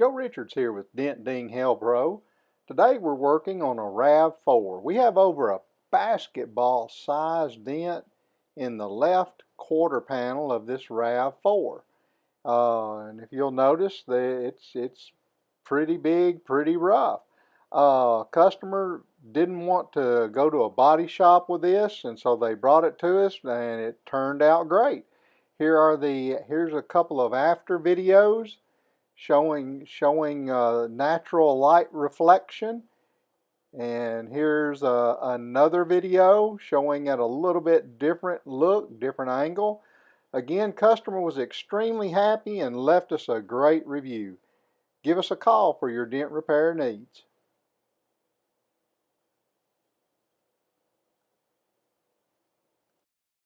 Joe Richards here with Dent Hell Pro. Today we're working on a RAV4. We have over a basketball sized dent in the left quarter panel of this RAV4. And if you'll notice, it's pretty big, pretty rough. Customer didn't want to go to a body shop with this, and so they brought it to us, and it turned out great. Here's a couple of after videos showing natural light reflection, and here's another video showing at a little bit different look, different angle. Again, customer was extremely happy and left us a great review. Give us a call for your dent repair needs.